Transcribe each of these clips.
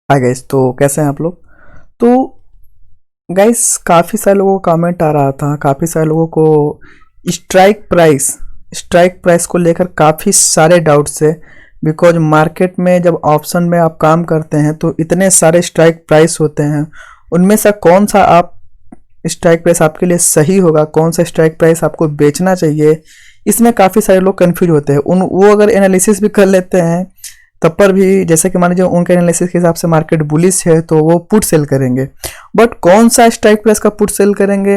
Hi guys, तो कैसे हैं आप लोग। तो गाइस, काफ़ी सारे लोगों का कमेंट आ रहा था, काफ़ी सारे लोगों को स्ट्राइक प्राइस को लेकर काफ़ी सारे डाउट्स है। बिकॉज मार्केट में जब ऑप्शन में आप काम करते हैं तो इतने सारे स्ट्राइक प्राइस होते हैं, उनमें से कौन सा आप स्ट्राइक प्राइस आपके लिए सही होगा, कौन सा स्ट्राइक प्राइस आपको बेचना चाहिए, इसमें काफ़ी सारे लोग कंफ्यूज होते हैं। उन वो अगर एनालिसिस भी कर लेते हैं तब पर भी, जैसे कि मान लीजिए उनके एनालिसिस के हिसाब से मार्केट बुलिश है तो वो पुट सेल करेंगे। बट कौन सा स्ट्राइक प्राइस का पुट सेल करेंगे,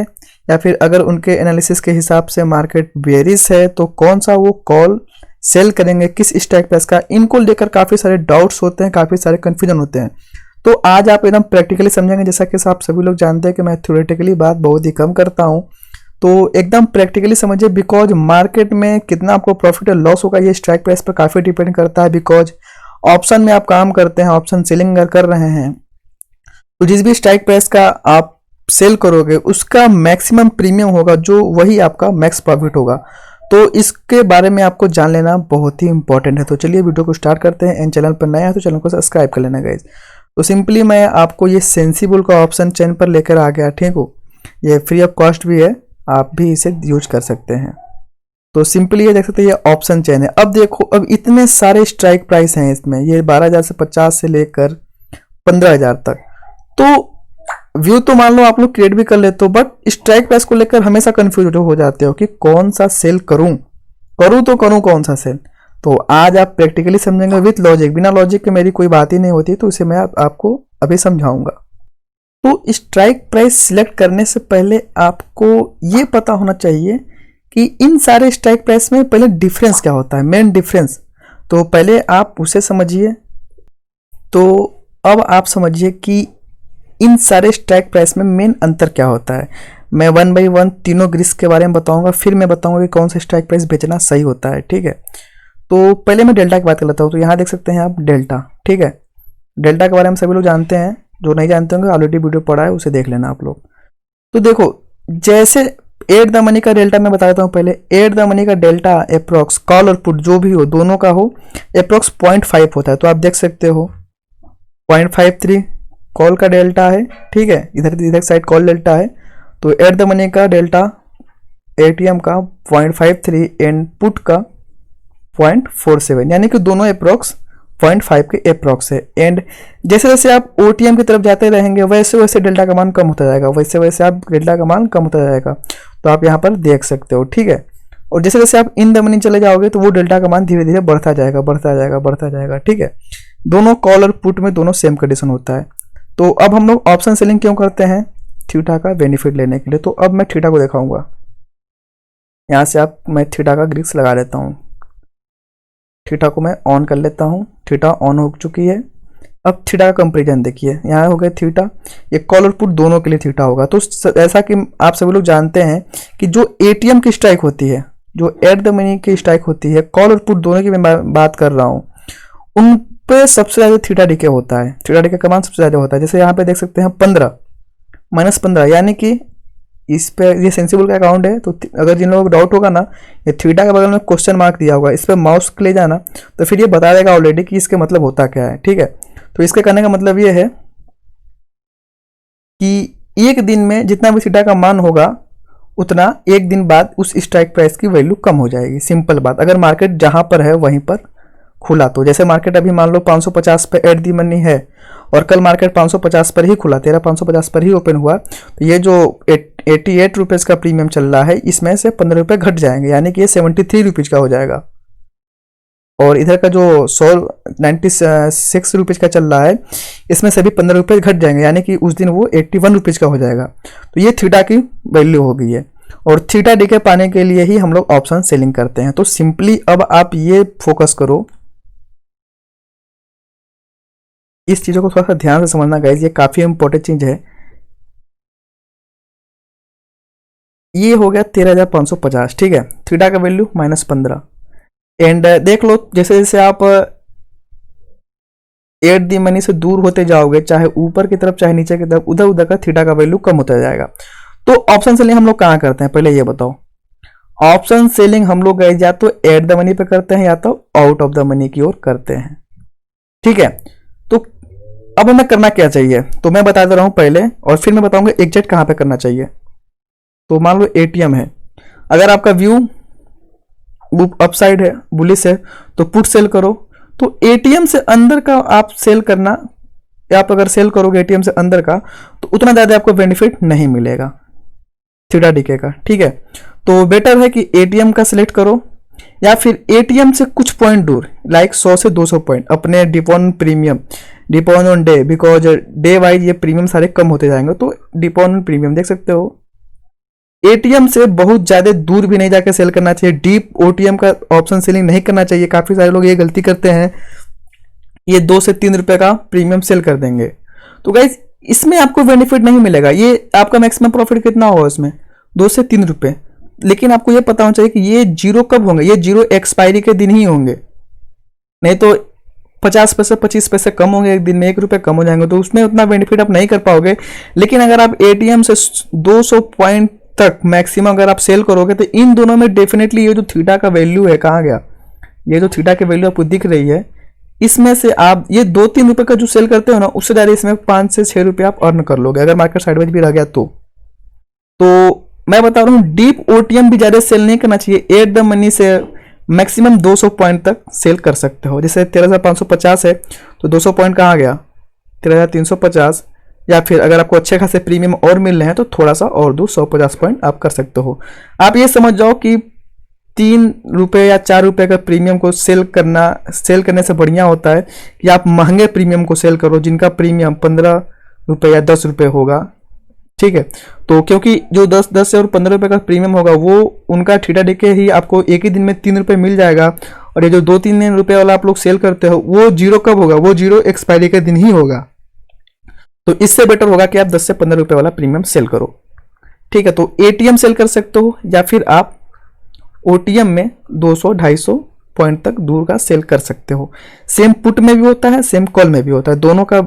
या फिर अगर उनके एनालिसिस के हिसाब से मार्केट बेरिश है तो कौन सा वो कॉल सेल करेंगे, किस स्ट्राइक प्राइस का, इनको लेकर काफ़ी सारे डाउट्स होते हैं, काफ़ी सारे कन्फ्यूजन होते हैं। तो आज आप एकदम प्रैक्टिकली समझेंगे। जैसा कि आप सभी लोग जानते हैं कि मैं थ्योरेटिकली बात बहुत ही कम करता हूँ, तो एकदम प्रैक्टिकली समझिए। बिकॉज मार्केट में कितना आपको प्रॉफिट और लॉस होगा ये स्ट्राइक प्राइस पर काफ़ी डिपेंड करता है। बिकॉज ऑप्शन में आप काम करते हैं, ऑप्शन सेलिंग अगर कर रहे हैं तो जिस भी स्ट्राइक प्राइस का आप सेल करोगे उसका मैक्सिमम प्रीमियम होगा, जो वही आपका मैक्स प्रॉफिट होगा। तो इसके बारे में आपको जान लेना बहुत ही इंपॉर्टेंट है। तो चलिए वीडियो को स्टार्ट करते हैं। एंड चैनल पर नया है तो चैनल को सब्सक्राइब कर लेना गाइज। तो सिंपली मैं आपको ये सेंसिबल का ऑप्शन चेन पर लेकर आ गया, ठीक हो। ये फ्री ऑफ कॉस्ट भी है, आप भी इसे यूज कर सकते हैं। तो सिंपली ये देख सकते हैं, ये ऑप्शन चेन है। अब देखो, अब इतने सारे स्ट्राइक प्राइस हैं इसमें, ये 12,000 से 50 से लेकर 15,000 तक। तो व्यू तो मान लो आप लोग क्रिएट भी कर लेते हो, बट स्ट्राइक प्राइस को लेकर हमेशा कंफ्यूज हो जाते हो कि कौन सा सेल करूं, तो करूं कौन सा सेल। तो आज आप प्रैक्टिकली समझेंगे विथ लॉजिक। बिना लॉजिक के मेरी कोई बात ही नहीं होती, तो इसे मैं आपको अभी समझाऊंगा। तो स्ट्राइक प्राइस सिलेक्ट करने से पहले आपको ये पता होना चाहिए कि इन सारे स्ट्राइक प्राइस में पहले डिफरेंस क्या होता है, मेन डिफरेंस। तो पहले आप उसे समझिए। तो अब आप समझिए कि इन सारे स्ट्राइक प्राइस में मेन अंतर क्या होता है। मैं वन बाई वन तीनों ग्रिस के बारे में बताऊंगा, फिर मैं बताऊंगा कि कौन सा स्ट्राइक प्राइस बेचना सही होता है, ठीक है। तो पहले मैं डेल्टा की बात कर लेता हूँ। तो यहाँ देख सकते हैं आप डेल्टा, ठीक है। डेल्टा के बारे में सभी लोग जानते हैं, जो नहीं जानते होंगे ऑलरेडी वीडियो पड़ा है, उसे देख लेना आप लोग। तो देखो, जैसे एट द मनी का डेल्टा मैं बता देता हूँ पहले। एट द मनी का डेल्टा अप्रोक्स कॉल और पुट जो भी हो, दोनों का हो, अप्रोक्स 0.5 होता है। तो आप देख सकते हो 0.53 कॉल का डेल्टा है, ठीक है। इधर इधर साइड कॉल डेल्टा है। तो एट द मनी का डेल्टा एटीएम का 0.53 एंड पुट का 0.47, यानी कि दोनों अप्रोक्स 0.5 के अप्रोक्स है। एंड जैसे जैसे आप ओटीएम की तरफ जाते रहेंगे वैसे वैसे डेल्टा का मान कम होता जाएगा, वैसे वैसे आप डेल्टा का मान कम होता जाएगा। तो आप यहाँ पर देख सकते हो, ठीक है। और जैसे जैसे आप इन द मनी चले जाओगे तो वो डेल्टा का मान धीरे धीरे बढ़ता जाएगा, बढ़ता जाएगा, बढ़ता जाएगा, ठीक है। दोनों कॉल और पुट में दोनों सेम कंडीशन होता है। तो अब हम लोग ऑप्शन सेलिंग क्यों करते हैं, थीटा का बेनिफिट लेने के लिए। तो अब मैं थीटा को दिखाऊंगा। यहाँ से मैं थीटा का ग्रीक्स लगा लेता हूँ। थीटा को मैं ऑन कर लेता हूँ। थीटा ऑन हो चुकी है। अब थीटा का कंपेरिजन देखिए, यहाँ हो गया थीटा, ये कॉल और पुट दोनों के लिए थीटा होगा। तो ऐसा कि आप सभी लोग जानते हैं कि जो एटीएम की स्ट्राइक होती है, जो एट द मनी की स्ट्राइक होती है, कॉल और पुट दोनों की मैं बात कर रहा हूँ, उन पे सबसे ज़्यादा थीटा डीके होता है। थीटा डीके का मान सबसे ज़्यादा होता है। जैसे यहाँ पे देख सकते हैं 15 -15, यानी कि इस पे ये सेंसिबल का अकाउंट है। तो अगर जिन लोगों को डाउट होगा ना, ये थीटा के बगल में क्वेश्चन मार्क दिया होगा, इस पर माउस ले जाना तो फिर ये बता देगा ऑलरेडी कि इसके मतलब होता क्या है, ठीक है। तो इसके कहने का मतलब ये है कि एक दिन में जितना भी थीटा का मान होगा उतना एक दिन बाद उस स्ट्राइक प्राइस की वैल्यू कम हो जाएगी। सिंपल बात। अगर मार्केट जहां पर है वहीं पर खुला, तो जैसे मार्केट अभी मान लो 550 पे एट दी मनी है और कल मार्केट 550 पर ही खुला, 550 पर ही ओपन हुआ, तो ये जो 88 रुपीज़ का प्रीमियम चल रहा है इसमें से 15 रुपये घट जाएंगे, यानी कि ये 73 रुपीज़ का हो जाएगा। और इधर का जो 96 रुपीज़ का चल रहा है इसमें से भी 15 रुपये घट जाएंगे, यानी कि उस दिन वो 81 रुपीज़ का हो जाएगा। तो ये थीटा की वैल्यू हो गई है। और थीटा डीके पाने के लिए ही हम लोग ऑप्शन सेलिंग करते हैं। तो सिंपली अब आप ये फोकस करो, इस चीज़ों को थोड़ा सा ध्यान से समझना गाइज, ये काफ़ी इंपॉर्टेंट चीज़ है। ये हो गया 13,550, ठीक है। थीटा का वैल्यू -15। एंड देख लो, जैसे जैसे आप एट दी मनी से दूर होते जाओगे, चाहे ऊपर की तरफ चाहे नीचे की तरफ, उधर उधर का थीटा का वैल्यू कम होता जाएगा। तो ऑप्शन सेलिंग हम लोग कहाँ करते हैं, पहले ये बताओ। ऑप्शन सेलिंग हम लोग गाइज या तो एट द मनी पे करते हैं या तो आउट ऑफ द मनी की ओर करते हैं, ठीक है। तो अब हमें करना क्या चाहिए, तो मैं बता दे रहा हूं पहले और फिर मैं बताऊंगा एग्जैक्ट कहां पे करना चाहिए। तो मान लो एटीएम है, अगर आपका व्यू अपसाइड है, बुलिश है, तो पुट सेल करो। तो एटीएम से अंदर का आप सेल करना, या आप अगर सेल करोगे एटीएम से अंदर का, तो उतना ज्यादा आपको बेनिफिट नहीं मिलेगा थीटा डीके का, ठीक है। तो बेटर है कि एटीएम का सिलेक्ट करो, या फिर एटीएम से कुछ पॉइंट दूर, लाइक 100 से 200 पॉइंट अपने डिपॉन प्रीमियम, डिपॉन on day, because day wise ये प्रीमियम सारे कम होते जाएंगे। तो डिपॉन ऑन प्रीमियम देख सकते हो, एटीएम से बहुत ज्यादा दूर भी नहीं जाकर सेल करना चाहिए, डीप ओटीएम का ऑप्शन सेलिंग नहीं करना चाहिए। काफी सारे लोग ये गलती करते हैं, ये 2 से 3 रुपए का प्रीमियम सेल कर देंगे। तो गाइज इसमें आपको बेनिफिट नहीं मिलेगा। ये आपका मैक्सिमम प्रॉफिट कितना होगा इसमें, 2 से 3 रुपए। लेकिन आपको ये पता होना चाहिए कि ये जीरो कब होंगे, ये जीरो एक्सपायरी के दिन ही होंगे, नहीं तो 50 पैसे 25 पैसे कम होंगे, एक दिन में 1 रुपए कम हो जाएंगे, तो उसमें उतना बेनिफिट आप नहीं कर पाओगे। लेकिन अगर आप एटीएम से 200 पॉइंट तक मैक्सिमम अगर आप सेल करोगे, तो इन दोनों में डेफिनेटली ये जो थीटा का वैल्यू है, कहाँ गया, ये जो थीटा की वैल्यू आपको दिख रही है, इसमें से आप ये 2-3 रुपए का जो सेल करते हो ना, उससे ज्यादा इसमें 5 से 6 रुपए आप अर्न कर लोगे अगर मार्केट साइडवेज भी रह गया तो मैं बता रहा हूँ डीप ओटीएम भी ज्यादा सेल नहीं करना चाहिए। एट द मनी से मैक्सिमम 200 पॉइंट तक सेल कर सकते हो। जैसे 13,550 है तो 200 पॉइंट कहाँ गया, 13,350। या फिर अगर आपको अच्छे खासे प्रीमियम और मिल रहे हैं तो थोड़ा सा और दूर 150 पॉइंट आप कर सकते हो। आप ये समझ जाओ कि 3 रुपए या 4 रुपए का प्रीमियम को सेल करने से बढ़िया होता है कि आप महंगे प्रीमियम को सेल करो, जिनका प्रीमियम 15 रुपए या 10 रुपए होगा, ठीक है। तो क्योंकि जो 10 और 15 रुपए का प्रीमियम होगा, वो उनका थीटा डीके ही आपको एक ही दिन में 3 रुपए मिल जाएगा। और ये जो 2-3 रुपए वाला आप लोग सेल करते हो, वो जीरो कब होगा, वो जीरो एक्सपायरी के दिन ही होगा। तो इससे बेटर होगा कि आप 10 से 15 रुपए वाला प्रीमियम सेल करो, ठीक है। तो एटीएम सेल कर सकते हो, या फिर आप ओटीएम में 200-250 पॉइंट तक दूर का सेल कर सकते हो। सेम पुट में भी होता है, सेम कॉल में भी होता है, दोनों का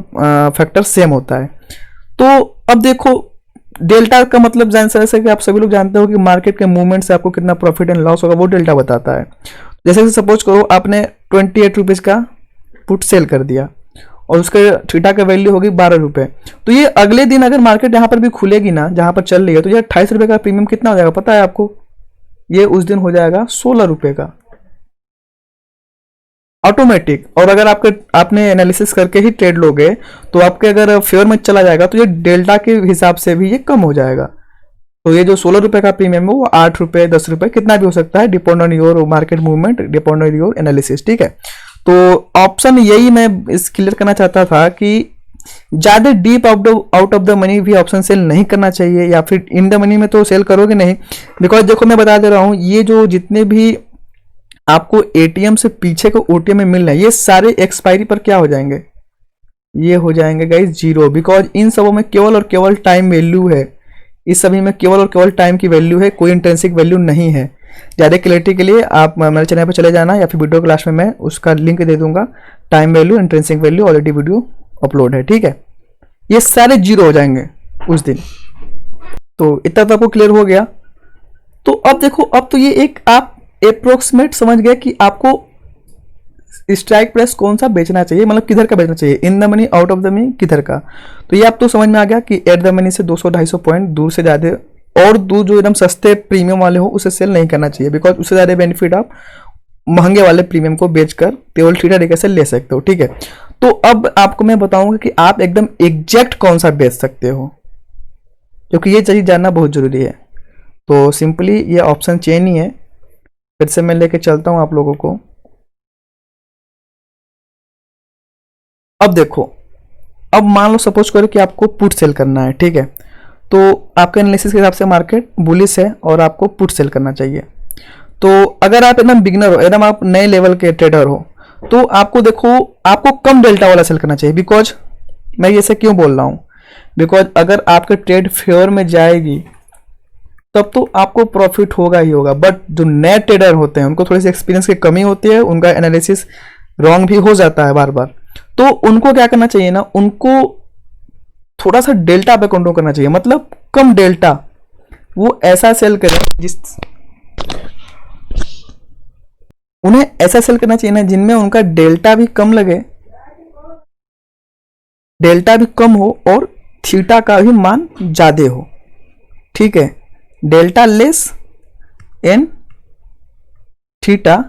फैक्टर सेम होता है। तो अब देखो डेल्टा का मतलब जैसे कि आप सभी लोग जानते हो कि मार्केट के मूवमेंट से आपको कितना प्रॉफिट एंड लॉस होगा, वो डेल्टा बताता है। जैसे सपोज करो आपने 28 रुपीज का पुट सेल कर दिया और उसका थीटा का वैल्यू होगी 12 रुपए, तो ये अगले दिन अगर मार्केट यहाँ पर भी खुलेगी ना, जहां पर चल रही है, तो ये 28 रुपए का प्रीमियम कितना हो जाएगा पता है आपको, ये उस दिन हो जाएगा 16 रुपए का ऑटोमेटिक। और अगर आपने एनालिसिस करके ही ट्रेड लोगे, तो आपके अगर फेयर में चला जाएगा, तो ये डेल्टा के हिसाब से भी ये कम हो जाएगा। तो ये जो 16 रुपए का प्रीमियम है वो 8 रुपए 10 रुपए कितना भी हो सकता है, depend on your market movement, depend on your analysis, ठीक है। तो ऑप्शन यही मैं इस क्लियर करना चाहता था कि ज्यादा deep out of the money भी ऑप्शन सेल नहीं करना चाहिए, या फिर इन द मनी में तो सेल करोगे नहीं। बिकॉज देखो मैं बता दे रहा हूं, ये जो जितने भी आपको एटीएम से पीछे को ओटीएम में मिल रहे हैं, ये सारे एक्सपायरी पर क्या हो जाएंगे, ये हो जाएंगे गाइस जीरो। बिकॉज इन सबों में केवल और केवल टाइम वैल्यू है, इस सभी में केवल और केवल टाइम की वैल्यू है, कोई इंट्रिंसिक वैल्यू नहीं है। ज़्यादा क्लैरिटी के लिए आप मेरे चैनल पर चले जाना, या फिर वीडियो के लास्ट में मैं उसका लिंक दे दूंगा। Time value, intrinsic value already video upload है, ठीक है। ये सारे जीरो हो जाएंगे उस दिन। तो इतना तो आपको क्लियर हो गया। तो अब देखो, अब तो ये एक आप अप्रोक्सीमेट समझ गए कि आपको स्ट्राइक प्राइस कौन सा बेचना चाहिए, मतलब किधर का बेचना चाहिए, in the money out of the money किधर का। तो ये आप तो समझ में आ गया कि एट द मनी से 200-250 पॉइंट दूर से ज़्यादा और दूर जो एकदम सस्ते प्रीमियम वाले हो उसे सेल नहीं करना चाहिए। बिकॉज उससे ज़्यादा बेनिफिट आप महंगे वाले प्रीमियम को बेचकर केवल थीटा डीके से ले सकते हो, ठीक है। तो अब आपको मैं बताऊंगा कि आप एकदम एग्जैक्ट कौन सा बेच सकते हो, क्योंकि ये चीज़ जानना बहुत जरूरी है। तो सिंपली ये ऑप्शन चेन ही है, फिर से मैं लेके चलता हूं आप लोगों को। अब देखो, अब मान लो सपोज करो कि आपको पुट सेल करना है, ठीक है। तो आपके एनालिसिस के हिसाब से मार्केट बुलिश है और आपको पुट सेल करना चाहिए। तो अगर आप एकदम बिगनर हो, एकदम आप नए लेवल के ट्रेडर हो, तो आपको देखो आपको कम डेल्टा वाला सेल करना चाहिए। बिकॉज मैं ये से क्यों बोल रहा हूँ, बिकॉज अगर आपके ट्रेड फेयर में जाएगी तब तो आपको प्रॉफिट होगा ही होगा। बट जो नए ट्रेडर होते हैं उनको थोड़ी सी एक्सपीरियंस की कमी होती है, उनका एनालिसिस रॉन्ग भी हो जाता है बार बार। तो उनको क्या करना चाहिए ना, उनको थोड़ा सा डेल्टा पे कंट्रोल करना चाहिए, मतलब कम डेल्टा। वो ऐसा सेल करें उन्हें ऐसा सेल करना चाहिए ना जिनमें उनका डेल्टा भी कम लगे डेल्टा भी कम हो और थीटा का भी मान ज़्यादा हो, ठीक है, delta less and theta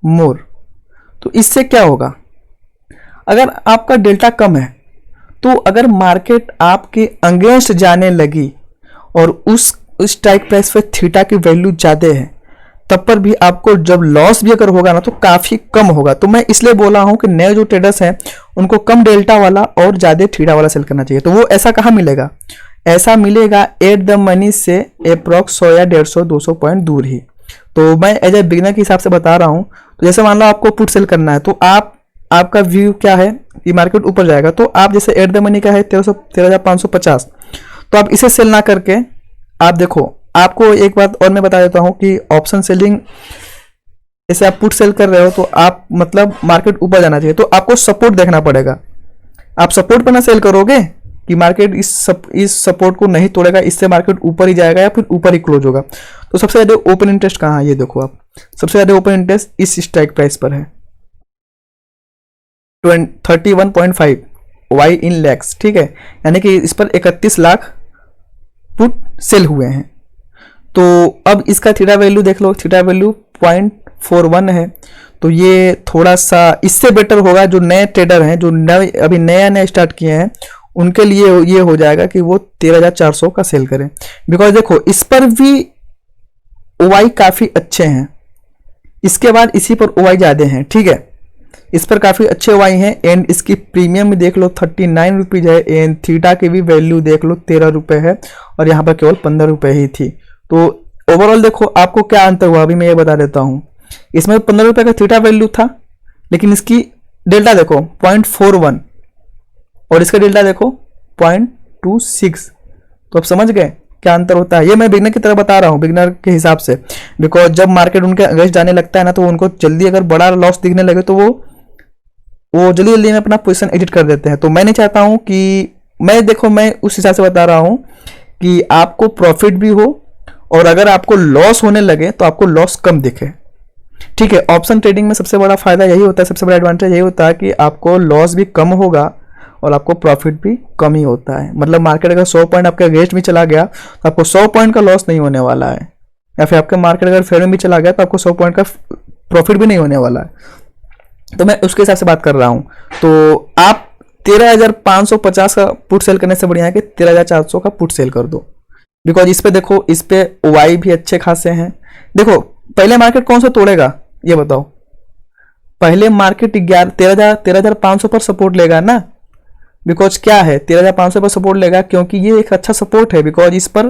more. तो इससे क्या होगा, अगर आपका डेल्टा कम है तो अगर मार्केट आपके अगेंस्ट जाने लगी और उस स्ट्राइक प्राइस पे थीटा की वैल्यू ज़्यादा है, तब पर भी आपको जब लॉस भी अगर होगा ना तो काफ़ी कम होगा। तो मैं इसलिए बोला हूं कि नए जो ट्रेडर्स हैं उनको कम डेल्टा वाला और ज़्यादा थीटा वाला सेल करना चाहिए। तो वो ऐसा कहाँ मिलेगा, ऐसा मिलेगा एट द मनी से अप्रॉक्स 100 या 150 200 पॉइंट दूर ही। तो मैं एज ए बिगिनर के हिसाब से बता रहा हूँ। तो जैसे मान लो आपको पुट सेल करना है, तो आपका व्यू क्या है कि मार्केट ऊपर जाएगा, तो आप जैसे एट द मनी का है 13,550, तो आप इसे सेल ना करके आप देखो, आपको एक बात और मैं बता देता हूं कि ऑप्शन सेलिंग जैसे आप पुट सेल कर रहे हो तो आप मतलब मार्केट ऊपर जाना चाहिए, तो आपको सपोर्ट देखना पड़ेगा। आप सपोर्ट पर ना सेल करोगे कि मार्केट इस सपोर्ट को नहीं तोड़ेगा, इससे मार्केट ऊपर ही जाएगा या फिर ऊपर ही क्लोज होगा। तो सबसे ज़्यादा ओपन इंटरेस्ट कहाँ है, ये देखो आप, सबसे ज़्यादा ओपन इंटरेस्ट इस स्ट्राइक प्राइस पर है 31.5 वाई इन लैक्स, ठीक है, यानी कि इस पर 31 लाख पुट सेल हुए हैं। तो अब इसका थीटा वैल्यू देख लो, थीटा वैल्यू 0.41 है। तो ये थोड़ा सा इससे बेटर होगा जो नए ट्रेडर हैं, जो अभी नया स्टार्ट किए हैं, उनके लिए ये हो जाएगा कि वो 13,400 का सेल करें। बिकॉज देखो इस पर भी ओवाई काफ़ी अच्छे हैं, इसके बाद इसी पर ओवाई ज़्यादा हैं, ठीक है, इस पर काफ़ी अच्छे ओवाई हैं। एंड इसकी प्रीमियम भी देख लो 39 रुपीज़ है, एंड थीटा की भी वैल्यू देख लो 13 रुपये है, और यहाँ पर केवल 15 रुपये ही थी। तो ओवरऑल देखो आपको क्या अंतर हुआ, अभी मैं ये बता देता हूँ। इसमें 15 रुपये का थीटा वैल्यू था, लेकिन इसकी डेल्टा देखो 0.41 और इसका डेल्टा देखो 0.26। तो आप समझ गए क्या अंतर होता है। ये मैं बिगनर की तरह बता रहा हूँ, बिगनर के हिसाब से, बिकॉज जब मार्केट उनके अगेंस्ट जाने लगता है ना, तो उनको जल्दी अगर बड़ा लॉस दिखने लगे तो वो जल्दी जल्दी में अपना पोजीशन एडिट कर देते हैं। तो मैं नहीं चाहता हूँ कि मैं उस हिसाब से बता रहा हूँ कि आपको प्रॉफिट भी हो, और अगर आपको लॉस होने लगे तो आपको लॉस कम दिखे, ठीक है। ऑप्शन ट्रेडिंग में सबसे बड़ा फायदा यही होता है, सबसे बड़ा एडवांटेज यही होता है कि आपको लॉस भी कम होगा और आपको प्रॉफिट भी कम ही होता है। मतलब मार्केट अगर 100 पॉइंट आपके अगेंस्ट भी चला गया तो आपको 100 पॉइंट का लॉस नहीं होने वाला है, या फिर आपके मार्केट अगर फेयर में भी चला गया तो आपको 100 पॉइंट का प्रॉफिट भी नहीं होने वाला है। तो मैं उसके हिसाब से बात कर रहा हूँ। तो आप 13,550 का पुट सेल करने से बढ़िया है कि 13,400 का पुट सेल कर दो। बिकॉज इस पे देखो, इस पे वाई भी अच्छे खासे हैं। देखो पहले मार्केट कौन सा तोड़ेगा ये बताओ, पहले मार्केट 13,500 पर सपोर्ट लेगा ना। बिकॉज क्या है 13,500 पर सपोर्ट लेगा, क्योंकि ये एक अच्छा सपोर्ट है, बिकॉज इस पर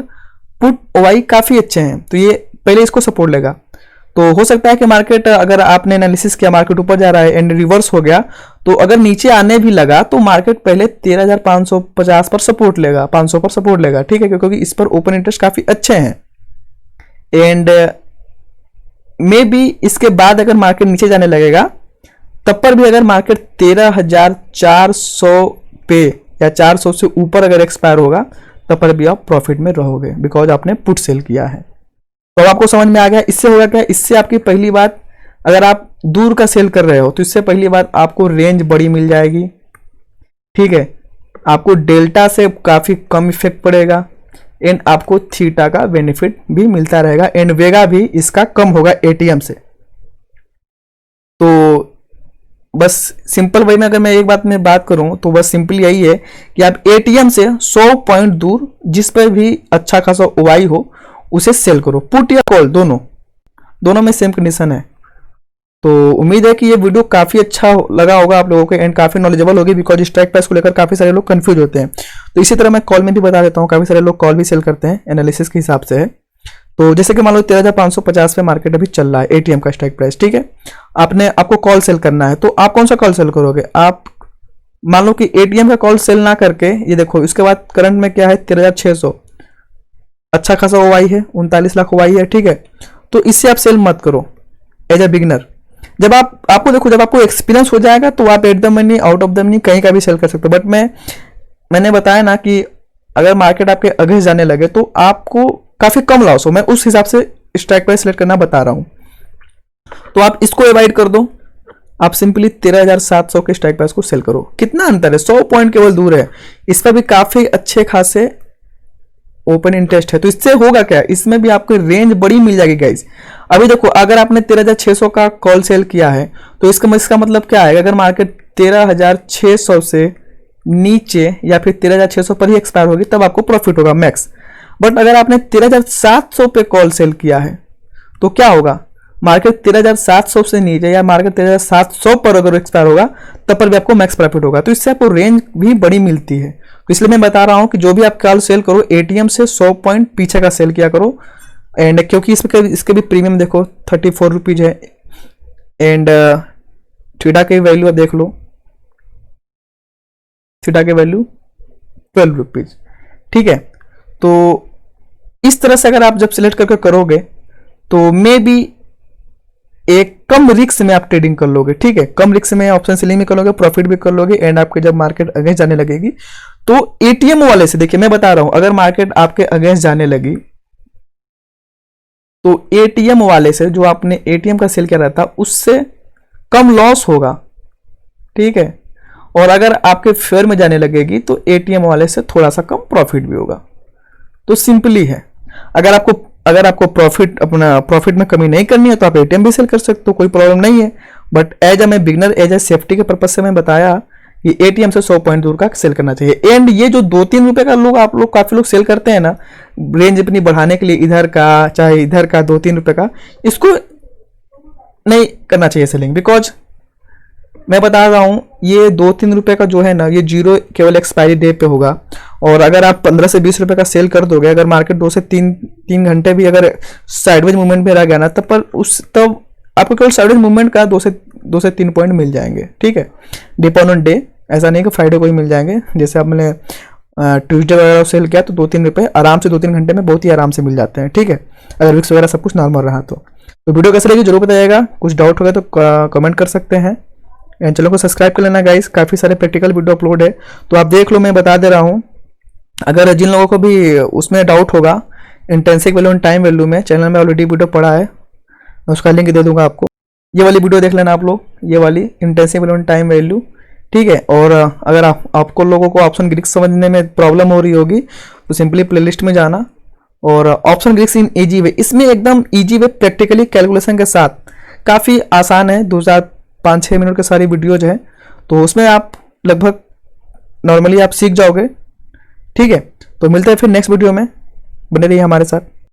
पुट वाई काफ़ी अच्छे हैं, तो ये पहले इसको सपोर्ट लेगा। तो हो सकता है कि मार्केट, अगर आपने एनालिसिस किया मार्केट ऊपर जा रहा है एंड रिवर्स हो गया, तो अगर नीचे आने भी लगा तो मार्केट पहले 13,550 पर सपोर्ट लेगा, 500 पर सपोर्ट लेगा, ठीक है, क्योंकि इस पर ओपन इंटरेस्ट काफ़ी अच्छे हैं। एंड मे बी इसके बाद अगर मार्केट नीचे जाने लगेगा तब पर भी अगर मार्केट 13,400 पे या 400 से ऊपर अगर एक्सपायर होगा तब पर भी आप प्रॉफिट में रहोगे, बिकॉज आपने पुट सेल किया है। तो आपको समझ में आ गया। इससे होगा क्या, इससे आपकी पहली बात, अगर आप दूर का सेल कर रहे हो तो इससे पहली बात आपको रेंज बड़ी मिल जाएगी, ठीक है, आपको डेल्टा से काफ़ी कम इफेक्ट पड़ेगा, एंड आपको थीटा का बेनिफिट भी मिलता रहेगा, एंड वेगा भी इसका कम होगा एटीएम से। तो बस सिंपल वे में अगर मैं एक बात करूं तो बस सिंपल यही है कि आप एटीएम से 100 पॉइंट दूर जिस पर भी अच्छा खासा ओवाई हो उसे सेल करो, पुट या कॉल दोनों में सेम कंडीशन है। तो उम्मीद है कि ये वीडियो काफ़ी अच्छा लगा होगा आप लोगों को, एंड काफ़ी नॉलेजेबल होगी, बिकॉज स्ट्राइक प्राइस को लेकर काफ़ी सारे लोग कंफ्यूज होते हैं। तो इसी तरह मैं कॉल में भी बता देता हूँ, काफ़ी सारे लोग कॉल भी सेल करते हैं, एनालिसिस के हिसाब से है। तो जैसे कि मान लो 13,550 पे मार्केट अभी चल रहा है एटीएम का स्ट्राइक प्राइस, ठीक है, आपको कॉल सेल करना है, तो आप कौन सा कॉल सेल करोगे। आप मान लो कि एटीएम का कॉल सेल ना करके, ये देखो इसके बाद करंट में क्या है 13,600, अच्छा खासा ओवाई है, 39 लाख ओवाई है, ठीक है। तो इससे आप सेल मत करो एज ए बिगनर। जब आपको एक्सपीरियंस हो जाएगा तो आप at the money out of the money कहीं का भी सेल कर सकते हो। बट मैंने बताया ना कि अगर मार्केट आपके अगेंस्ट जाने लगे तो आपको काफ़ी कम लॉस हो, मैं उस हिसाब से स्ट्राइक प्राइस सेलेक्ट करना बता रहा हूँ। तो आप इसको अवॉइड कर दो, आप सिंपली 13,700 के स्ट्राइक प्राइस को सेल करो। कितना अंतर है, 100 पॉइंट केवल दूर है। इस पर भी काफी अच्छे खासे ओपन इंटरेस्ट है। तो इससे होगा क्या, इसमें भी आपको रेंज बड़ी मिल जाएगी गाइज। अभी देखो, अगर आपने 13,600 का कॉल सेल किया है तो इसका मतलब क्या है, अगर मार्केट 13,600 से नीचे या फिर 13,600 पर ही एक्सपायर होगी तब आपको प्रॉफिट होगा मैक्स। बट अगर आपने 13,700 पे कॉल सेल किया है तो क्या होगा, मार्केट 13,700 से नीचे या मार्केट 13,700 पर अगर एक्सपायर होगा तब पर भी आपको मैक्स प्रॉफिट होगा। तो इससे आपको रेंज भी बड़ी मिलती है। तो इसलिए मैं बता रहा हूं कि जो भी आप कॉल सेल करो एटीएम से 100 पॉइंट पीछे का सेल किया करो। एंड क्योंकि इसके भी प्रीमियम देखो 34 रुपीज है। एंड थीटा की वैल्यू आप देख लो, थीटा की वैल्यू 12 रुपीज। ठीक है, तो इस तरह से अगर आप जब सिलेक्ट करके करोगे तो मे बी एक कम रिस्क में आप ट्रेडिंग कर लोगे। ठीक है, कम रिस्क में ऑप्शन सेलिंग भी कर लोगे, प्रॉफिट भी कर लोगे। एंड आपके जब मार्केट अगेंस्ट जाने लगेगी तो एटीएम वाले से, देखिए मैं बता रहा हूं, अगर मार्केट आपके अगेंस्ट जाने लगी तो एटीएम वाले से, जो आपने एटीएम का सेल किया रहता उससे कम लॉस होगा। ठीक है, और अगर आपके फेयर में जाने लगेगी तो एटीएम वाले से थोड़ा सा कम प्रॉफिट भी होगा। तो सिंपली है, अगर आपको प्रॉफिट में कमी नहीं करनी है तो आप एटीएम भी सेल कर सकते हो, कोई प्रॉब्लम नहीं है। बट एज मैं बिगनर, एज ए सेफ्टी के पर्पज से मैं बताया कि एटीएम से 100 पॉइंट दूर का सेल करना चाहिए। एंड ये जो 2-3 रुपए का आप लोग काफी लोग सेल करते हैं ना, रेंज अपनी बढ़ाने के लिए, इधर का चाहे इधर का 2-3 रुपए का, इसको नहीं करना चाहिए सेलिंग। बिकॉज मैं बता रहा हूं ये 2-3 रुपए का जो है ना, ये जीरो केवल एक्सपायरी डे पे होगा। और अगर आप 15 से 20 रुपए का सेल कर दोगे, अगर मार्केट 2 से 3 घंटे भी अगर साइडवेज मूवमेंट में रह गया ना, तब आपको केवल साइडवेज मूवमेंट का 2 से 3 पॉइंट मिल जाएंगे। ठीक है, डिपेंड ऑन डे, ऐसा नहीं कि फ्राइडे को ही मिल जाएंगे। जैसे आपने ट्यूसडे वगैरह सेल किया तो 2-3 रुपए आराम से 2-3 घंटे में बहुत ही आराम से मिल जाते हैं। ठीक है, अगर विक्स वगैरह सब कुछ नॉर्मल रहा तो वीडियो कैसे लगी जरूर बताइएगा। कुछ डाउट होगा तो कमेंट कर सकते हैं। एंड चैनल को सब्सक्राइब कर लेना गाइस, काफ़ी सारे प्रैक्टिकल वीडियो अपलोड है तो आप देख लो। मैं बता दे रहा हूँ, अगर जिन लोगों को भी उसमें डाउट होगा intensive value and time value में, चैनल में ऑलरेडी वीडियो पड़ा है, मैं उसका लिंक दे दूंगा आपको। ये वाली वीडियो देख लेना आप लोग, ये वाली intensive value and time value. ठीक है, और अगर आपको लोगों को ऑप्शन ग्रीक समझने में प्रॉब्लम हो रही होगी तो सिंपली प्लेलिस्ट में जाना और option Greeks in easy way, इसमें एकदम इजी वे प्रैक्टिकली कैलकुलेशन के साथ, काफ़ी आसान है, 5-6 मिनट के सारी वीडियोज हैं तो उसमें आप लगभग नॉर्मली आप सीख जाओगे। ठीक है, तो मिलते हैं फिर नेक्स्ट वीडियो में, बने रहिए हमारे साथ।